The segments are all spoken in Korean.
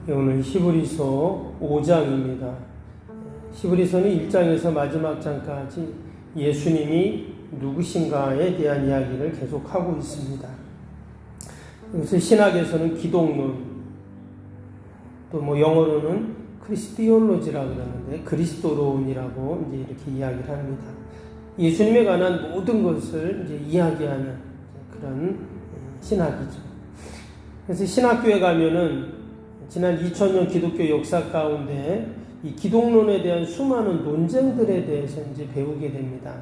오늘 히브리서 5장입니다. 히브리서는 1장에서 마지막 장까지 예수님이 누구신가에 대한 이야기를 계속하고 있습니다. 그래서 신학에서는 기독론, 또 영어로는 크리스티올로지라고 그러는데 그리스도론이라고 이제 이렇게 이야기를 합니다. 예수님에 관한 모든 것을 이제 이야기하는 그런 신학이죠. 그래서 신학교에 가면은 지난 2000년 기독교 역사 가운데 이 기독론에 대한 수많은 논쟁들에 대해서 이제 배우게 됩니다.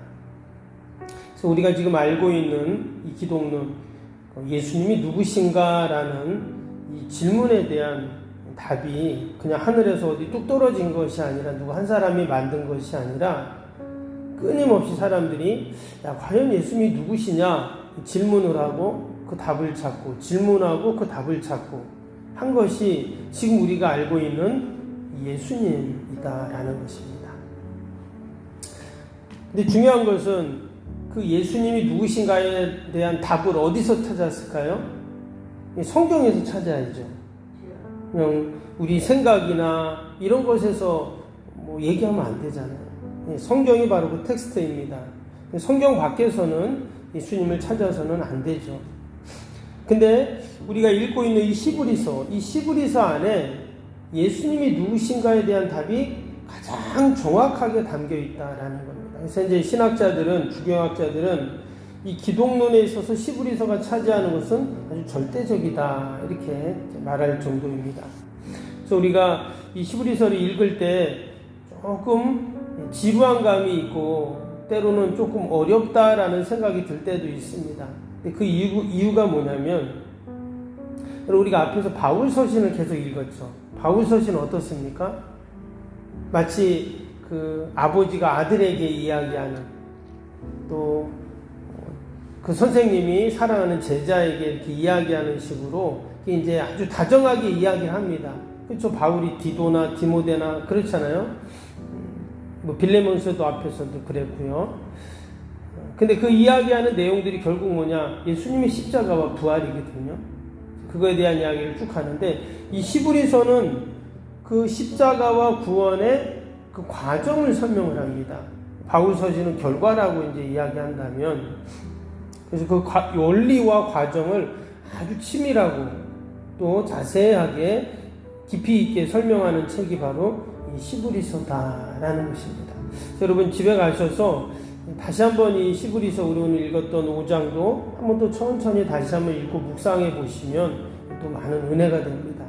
그래서 우리가 지금 알고 있는 이 기독론, 예수님이 누구신가라는 이 질문에 대한 답이 그냥 하늘에서 어디 뚝 떨어진 것이 아니라 누구 한 사람이 만든 것이 아니라 끊임없이 사람들이 과연 예수님이 누구시냐 질문을 하고 그 답을 찾고 질문하고 그 답을 찾고 한 것이 지금 우리가 알고 있는 예수님이다라는 것입니다. 근데 중요한 것은 그 예수님이 누구신가에 대한 답을 어디서 찾았을까요? 성경에서 찾아야죠. 그냥 우리 생각이나 이런 것에서 얘기하면 안 되잖아요. 성경이 바로 그 텍스트입니다. 성경 밖에서는 예수님을 찾아서는 안 되죠. 근데 우리가 읽고 있는 이 히브리서 안에 예수님이 누구신가에 대한 답이 가장 정확하게 담겨 있다라는 겁니다. 그래서 이제 신학자들은, 주경학자들은 이 기독론에 있어서 히브리서가 차지하는 것은 아주 절대적이다 이렇게 말할 정도입니다. 그래서 우리가 이 히브리서를 읽을 때 조금 지루한 감이 있고 때로는 조금 어렵다라는 생각이 들 때도 있습니다. 그 이유가 뭐냐면, 우리가 앞에서 바울 서신을 계속 읽었죠. 바울 서신은 어떻습니까? 마치 그 아버지가 아들에게 이야기하는, 또 그 선생님이 사랑하는 제자에게 이렇게 이야기하는 식으로 이제 아주 다정하게 이야기를 합니다. 그렇죠? 바울이 디도나 디모데나 그렇잖아요. 빌레몬서도 앞에서도 그랬고요. 근데 그 이야기하는 내용들이 결국 뭐냐? 예수님의 십자가와 부활이거든요. 그거에 대한 이야기를 쭉 하는데, 이 히브리서는 그 십자가와 구원의 그 과정을 설명을 합니다. 바울 서신은 결과라고 이제 이야기한다면, 그래서 그 원리와 과정을 아주 치밀하고 또 자세하게 깊이 있게 설명하는 책이 바로 이 히브리서다라는 것입니다. 여러분 집에 가셔서 다시 한번 이 히브리서 우리 오늘 읽었던 5장도 한번 또 천천히 다시 한번 읽고 묵상해 보시면 또 많은 은혜가 됩니다.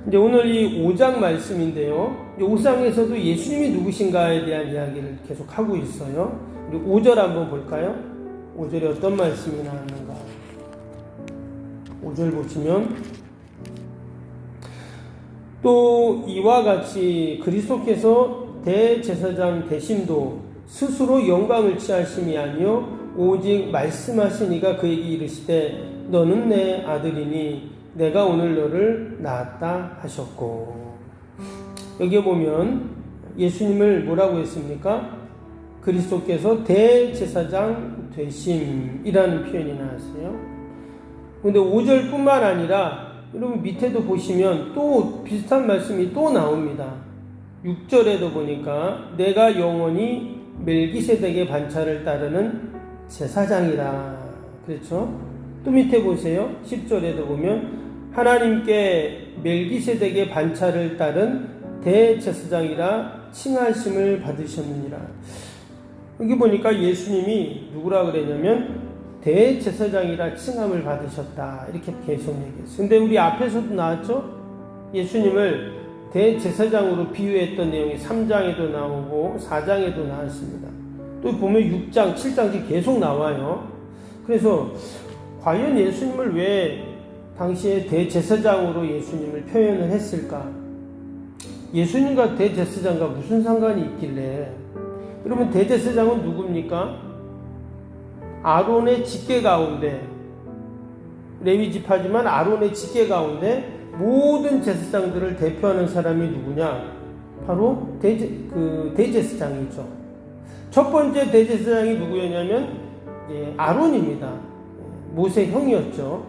이제 오늘 이 5장 말씀인데요. 5장에서도 예수님이 누구신가에 대한 이야기를 계속 하고 있어요. 우리 5절 한번 볼까요? 5절에 어떤 말씀이 나왔는가? 5절 보시면, 또 이와 같이 그리스도께서 대제사장 되심도 스스로 영광을 취하심이 아니요 오직 말씀하시니가 그에게 이르시되 너는 내 아들이니 내가 오늘 너를 낳았다 하셨고. 여기에 보면 예수님을 뭐라고 했습니까? 그리스도께서 대제사장 되심이라는 표현이 나왔어요. 그런데 5절뿐만 아니라 여러분 밑에도 보시면 또 비슷한 말씀이 또 나옵니다. 6절에도 보니까 내가 영원히 멜기세덱의 반차를 따르는 제사장이라 그렇죠? 또 밑에 보세요. 10절에도 보면 하나님께 멜기세덱의 반차를 따른 대제사장이라 칭하심을 받으셨느니라. 여기 보니까 예수님이 누구라 그랬냐면 대제사장이라 칭함을 받으셨다 이렇게 계속 얘기했어요. 근데 우리 앞에서도 나왔죠? 예수님을 대제사장으로 비유했던 내용이 3장에도 나오고 4장에도 나왔습니다. 또 보면 6장, 7장씩 계속 나와요. 그래서 과연 예수님을 왜 당시에 대제사장으로 예수님을 표현을 했을까? 예수님과 대제사장과 무슨 상관이 있길래? 여러분 대제사장은 누굽니까? 아론의 직계 가운데, 레위 지파지만 아론의 직계 가운데 모든 제사장들을 대표하는 사람이 누구냐? 바로 대제사장이죠. 첫 번째 대제사장이 누구였냐면 아론입니다. 모세 형이었죠.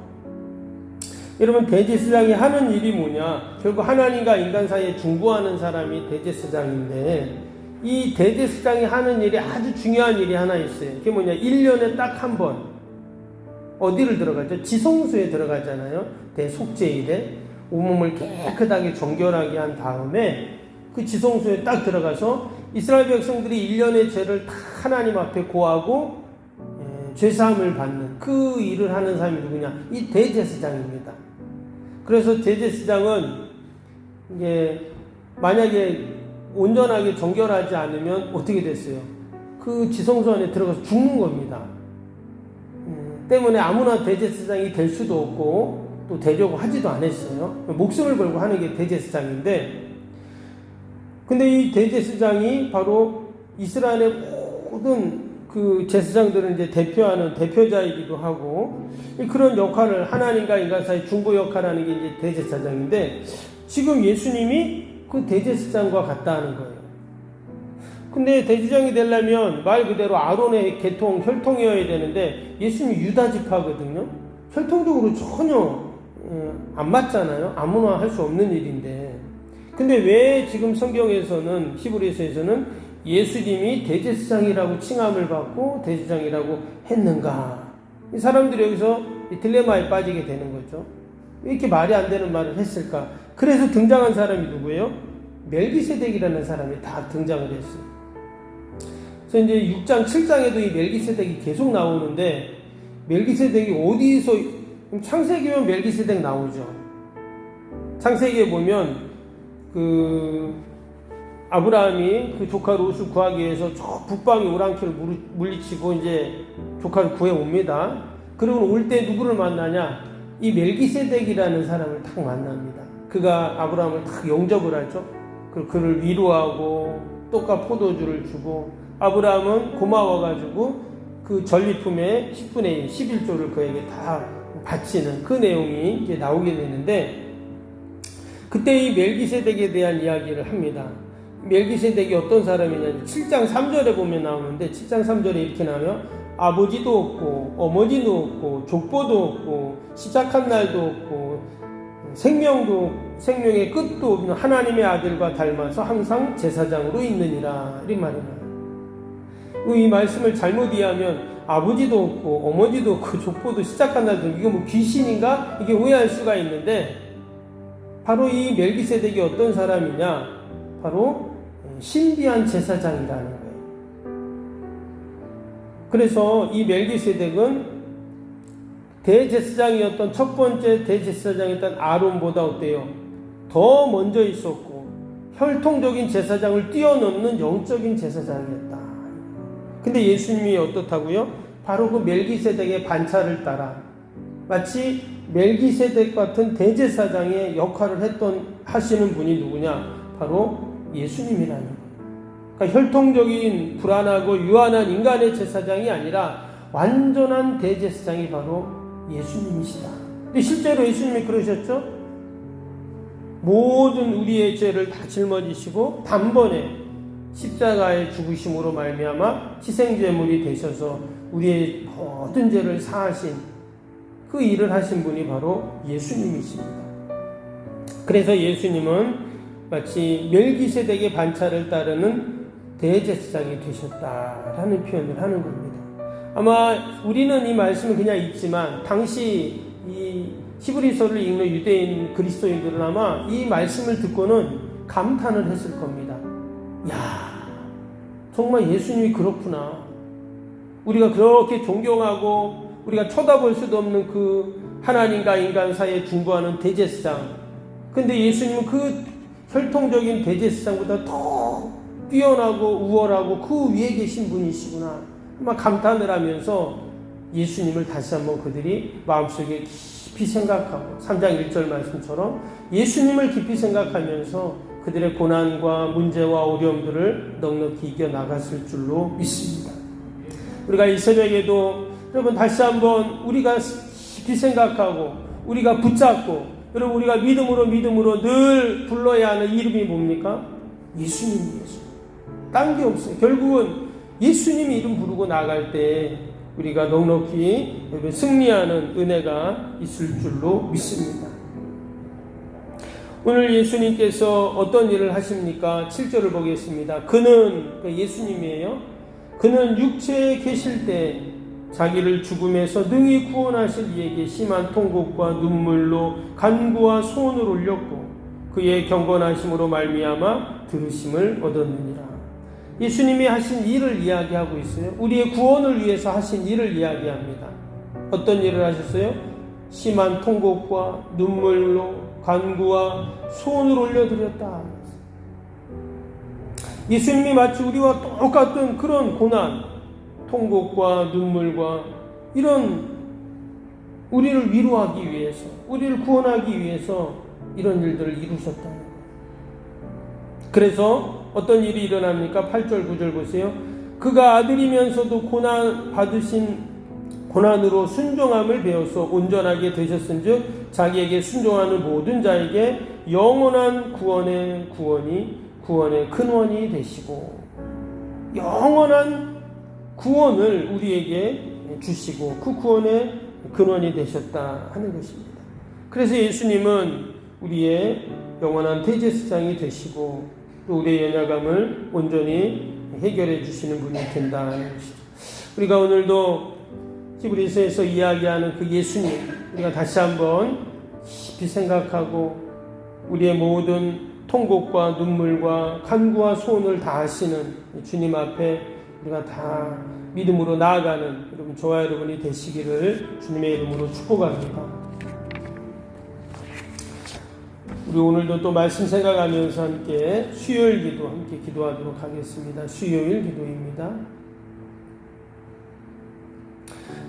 여러분, 대제사장이 하는 일이 뭐냐? 결국 하나님과 인간 사이에 중보하는 사람이 대제사장인데, 이 대제사장이 하는 일이 아주 중요한 일이 하나 있어요. 그게 뭐냐? 1년에 딱 한 번 어디를 들어가죠? 지성소에 들어가잖아요. 대속죄일에 온몸을 깨끗하게 정결하게 한 다음에 그 지성소에 딱 들어가서 이스라엘 백성들이 1년의 죄를 다 하나님 앞에 고하고 죄사함을 받는 그 일을 하는 사람이 누구냐? 이 대제사장입니다. 그래서 대제사장은 이게 만약에 온전하게 정결하지 않으면 어떻게 됐어요? 그 지성소 안에 들어가서 죽는 겁니다. 때문에 아무나 대제사장이 될 수도 없고 또 되려고 하지도 않았어요. 목숨을 걸고 하는 게 대제사장인데, 근데 이 대제사장이 바로 이스라엘의 모든 그 제사장들은 이제 대표하는 대표자이기도 하고, 그런 역할을 하나님과 인간 사이 중보 역할을 하는 게 이제 대제사장인데, 지금 예수님이 그 대제사장과 같다 하는 거예요. 근데 대제사장이 되려면 말 그대로 아론의 계통, 혈통이어야 되는데, 예수님이 유다 지파거든요. 혈통적으로 전혀 안 맞잖아요. 아무나 할 수 없는 일인데. 근데 왜 지금 성경에서는, 히브리서에서는 예수님이 대제사장이라고 칭함을 받고 대제사장이라고 했는가? 이 사람들이 여기서 이 딜레마에 빠지게 되는 거죠. 왜 이렇게 말이 안 되는 말을 했을까? 그래서 등장한 사람이 누구예요? 멜기세덱이라는 사람이 다 등장을 했어요. 그래서 이제 6장, 7장에도 이 멜기세덱이 계속 나오는데, 멜기세덱이 어디서, 창세기 보면 멜기세덱 나오죠. 창세기에 보면 아브라함이 그 조카 롯을 구하기 위해서 저 북방의 오랑캐를 물리치고 이제 조카를 구해옵니다. 그리고 올 때 누구를 만나냐? 이 멜기세덱이라는 사람을 딱 만납니다. 그가 아브라함을 딱 영접을 하죠. 그리고 그를 위로하고 떡과 포도주를 주고, 아브라함은 고마워가지고 그 전리품의 10분의 1, 11조를 그에게 다 바치는 그 내용이 이제 나오게 되는데, 그때 이 멜기세덱에 대한 이야기를 합니다. 멜기세덱이 어떤 사람이냐? 7장 3절에 보면 나오는데, 7장 3절에 이렇게 나와요. 아버지도 없고 어머니도 없고 족보도 없고 시작한 날도 없고 생명의 끝도 없는 하나님의 아들과 닮아서 항상 제사장으로 있느니라, 이 말이에요. 이 말씀을 잘못 이해하면 아버지도 없고 어머니도 없고 족보도 시작한 날도, 이거 뭐 귀신인가? 이게 오해할 수가 있는데, 바로 이 멜기세덱이 어떤 사람이냐? 바로 신비한 제사장이라는 거예요. 그래서 이 멜기세덱은 대제사장이었던 첫 번째 대제사장이었던 아론보다 어때요? 더 먼저 있었고 혈통적인 제사장을 뛰어넘는 영적인 제사장이었다. 근데 예수님이 어떻다고요? 바로 그 멜기세덱의 반차를 따라 마치 멜기세덱 같은 대제사장의 역할을 하시는 분이 누구냐? 바로 예수님이라는 거예요. 그러니까 혈통적인 불안하고 유한한 인간의 제사장이 아니라 완전한 대제사장이 바로 예수님이시다. 근데 실제로 예수님이 그러셨죠? 모든 우리의 죄를 다 짊어지시고 단번에 십자가의 죽으심으로 말미암아 희생제물이 되셔서 우리의 모든 죄를 사하신 그 일을 하신 분이 바로 예수님이십니다. 그래서 예수님은 마치 멜기세덱의 반차를 따르는 대제사장이 되셨다라는 표현을 하는 겁니다. 아마 우리는 이 말씀을 그냥 읽지만 당시 이 히브리서를 읽는 유대인 그리스도인들은 아마 이 말씀을 듣고는 감탄을 했을 겁니다. 야, 정말 예수님이 그렇구나. 우리가 그렇게 존경하고 우리가 쳐다볼 수도 없는 그 하나님과 인간 사이에 중보하는 대제사장. 근데 예수님은 그 혈통적인 대제사장보다 더 뛰어나고 우월하고 그 위에 계신 분이시구나. 막 감탄을 하면서 예수님을 다시 한번 그들이 마음속에 깊이 생각하고 3장 1절 말씀처럼 예수님을 깊이 생각하면서 그들의 고난과 문제와 어려움들을 넉넉히 이겨나갔을 줄로 믿습니다. 우리가 이 새벽에도 여러분 다시 한번 우리가 깊이 생각하고 우리가 붙잡고 여러분 우리가 믿음으로 늘 불러야 하는 이름이 뭡니까? 예수님. 딴 게 없어요. 결국은 예수님 이름 부르고 나갈 때 우리가 넉넉히 승리하는 은혜가 있을 줄로 믿습니다. 오늘 예수님께서 어떤 일을 하십니까? 7절을 보겠습니다. 그는, 예수님이에요. 그는 육체에 계실 때 자기를 죽음에서 능히 구원하실 이에게 심한 통곡과 눈물로 간구와 소원을 올렸고 그의 경건하심으로 말미암아 들으심을 얻었느니라. 예수님이 하신 일을 이야기하고 있어요. 우리의 구원을 위해서 하신 일을 이야기합니다. 어떤 일을 하셨어요? 심한 통곡과 눈물로 간구와 소원을 올려드렸다. 예수님이 마치 우리와 똑같은 그런 고난, 통곡과 눈물과 이런 우리를 위로하기 위해서, 우리를 구원하기 위해서 이런 일들을 이루셨다는 거예요. 그래서 어떤 일이 일어납니까? 8절 9절 보세요. 그가 아들이면서도 고난 받으신 고난으로 순종함을 배워서 온전하게 되셨은즉 자기에게 순종하는 모든 자에게 영원한 구원의 근원이 되시고 영원한 구원을 우리에게 주시고 그 구원의 근원이 되셨다 하는 것입니다. 그래서 예수님은 우리의 영원한 대제사장이 되시고 또 우리의 연약함을 온전히 해결해 주시는 분이 된다는 것이죠. 우리가 오늘도 히브리서에서 이야기하는 그 예수님, 우리가 다시 한번 깊이 생각하고 우리의 모든 통곡과 눈물과 간구와 소원을 다 하시는 주님 앞에 우리가 다 믿음으로 나아가는 여러분, 저와 여러분이 되시기를 주님의 이름으로 축복합니다. 우리 오늘도 또 말씀 생각하면서 함께 수요일 기도 함께 기도하도록 하겠습니다. 수요일 기도입니다.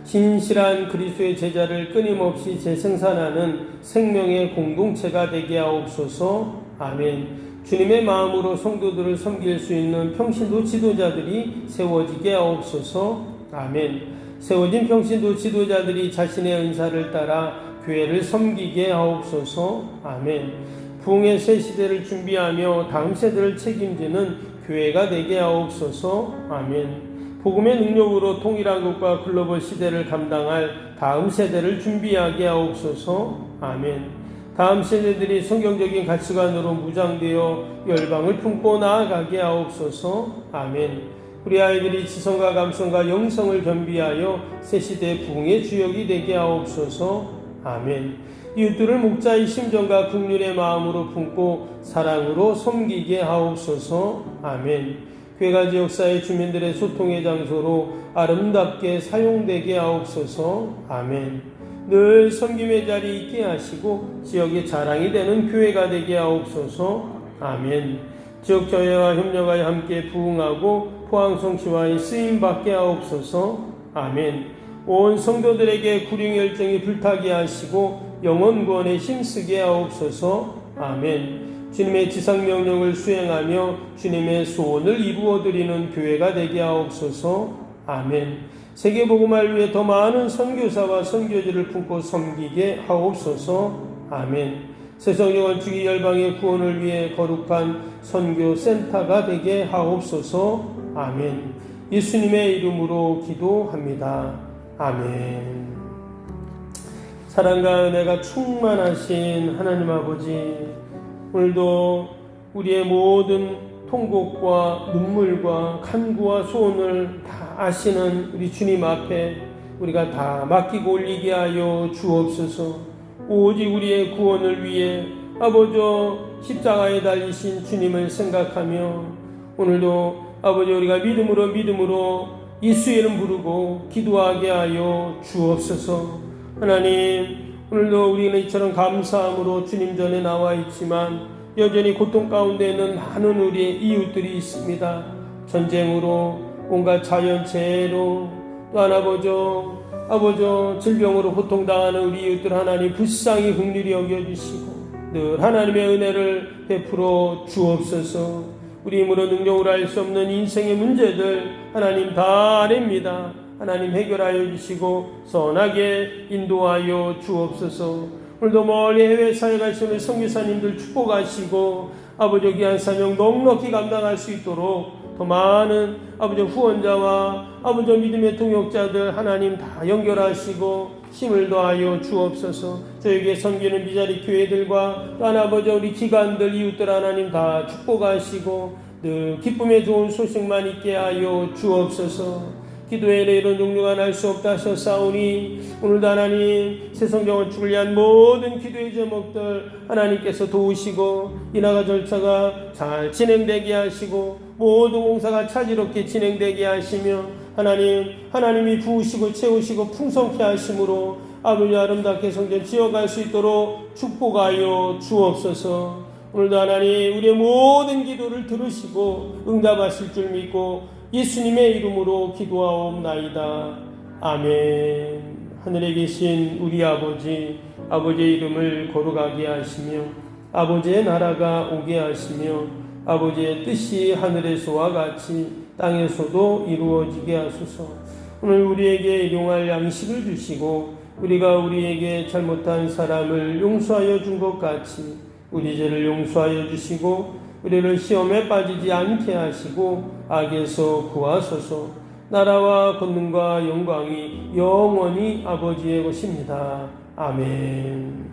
진실한 그리스도의 제자를 끊임없이 재생산하는 생명의 공동체가 되게 하옵소서. 아멘. 주님의 마음으로 성도들을 섬길 수 있는 평신도 지도자들이 세워지게 하옵소서. 아멘. 세워진 평신도 지도자들이 자신의 은사를 따라 교회를 섬기게 하옵소서. 아멘. 부흥의 새 시대를 준비하며 다음 세대를 책임지는 교회가 되게 하옵소서. 아멘. 복음의 능력으로 통일한 국가 글로벌 시대를 감당할 다음 세대를 준비하게 하옵소서. 아멘. 다음 세대들이 성경적인 가치관으로 무장되어 열방을 품고 나아가게 하옵소서. 아멘. 우리 아이들이 지성과 감성과 영성을 겸비하여 새 시대 부흥의 주역이 되게 하옵소서. 아멘. 이웃들을 목자의 심정과 긍휼의 마음으로 품고 사랑으로 섬기게 하옵소서. 아멘. 교회가 지역사회 주민들의 소통의 장소로 아름답게 사용되게 하옵소서. 아멘. 늘 섬김의 자리에 있게 하시고 지역의 자랑이 되는 교회가 되게 하옵소서. 아멘. 지역 교회와 협력하여 함께 부흥하고 포항 성취와의 쓰임받게 하옵소서. 아멘. 온 성도들에게 구령 열정이 불타게 하시고 영혼 구원에 힘쓰게 하옵소서. 아멘. 주님의 지상명령을 수행하며 주님의 소원을 이루어드리는 교회가 되게 하옵소서. 아멘. 세계복음을 위해 더 많은 선교사와 선교지를 품고 섬기게 하옵소서. 아멘. 세상의 원주기 열방의 구원을 위해 거룩한 선교센터가 되게 하옵소서. 아멘. 예수님의 이름으로 기도합니다. 아멘. 사랑과 은혜가 충만하신 하나님 아버지, 오늘도 우리의 모든 통곡과 눈물과 간구와 소원을 다 아시는 우리 주님 앞에 우리가 다 맡기고 올리게 하여 주옵소서. 오직 우리의 구원을 위해 아버지 십자가에 달리신 주님을 생각하며 오늘도 아버지 우리가 믿음으로 예수의 이름 부르고 기도하게 하여 주옵소서. 하나님, 오늘도 우리는 이처럼 감사함으로 주님 전에 나와 있지만 여전히 고통 가운데 있는 많은 우리의 이웃들이 있습니다. 전쟁으로, 온갖 자연재해로, 또한 아버지 질병으로 고통당하는 우리 이웃들 하나님 불쌍히 긍휼히 여겨주시고 늘 하나님의 은혜를 베풀어 주옵소서. 우리 힘으로 능력으로 알 수 없는 인생의 문제들 하나님 다 아냅니다. 하나님 해결하여 주시고 선하게 인도하여 주옵소서. 오늘도 멀리 해외 사회 가시는 우리 선교사님들 축복하시고 아버지 귀한 사명 넉넉히 감당할 수 있도록 더 많은 아버지 후원자와 아버지 믿음의 동역자들 하나님 다 연결하시고 힘을 더하여 주옵소서. 저에게 섬기는 미자리 교회들과 또 아버지 우리 기관들 이웃들 하나님 다 축복하시고 늘 기쁨의 좋은 소식만 있게 하여 주옵소서. 기도의 이런 종류가 날 수 없다 하셨사오니 오늘도 하나님 새성경을 주를 위한 모든 기도의 제목들 하나님께서 도우시고 인하가 절차가 잘 진행되게 하시고 모든 공사가 차질없게 진행되게 하시며 하나님이 부으시고 채우시고 풍성케 하심으로 아버지 아름답게 성전 지어갈 수 있도록 축복하여 주옵소서. 오늘도 하나님 우리의 모든 기도를 들으시고 응답하실 줄 믿고 예수님의 이름으로 기도하옵나이다. 아멘. 하늘에 계신 우리 아버지의 이름을 거룩하게 하시며 아버지의 나라가 오게 하시며 아버지의 뜻이 하늘에서와 같이 땅에서도 이루어지게 하소서. 오늘 우리에게 일용할 양식을 주시고 우리가 우리에게 잘못한 사람을 용서하여 준 것 같이 우리 죄를 용서하여 주시고 우리를 시험에 빠지지 않게 하시고 악에서 구하소서. 나라와 권능과 영광이 영원히 아버지의 것입니다. 아멘.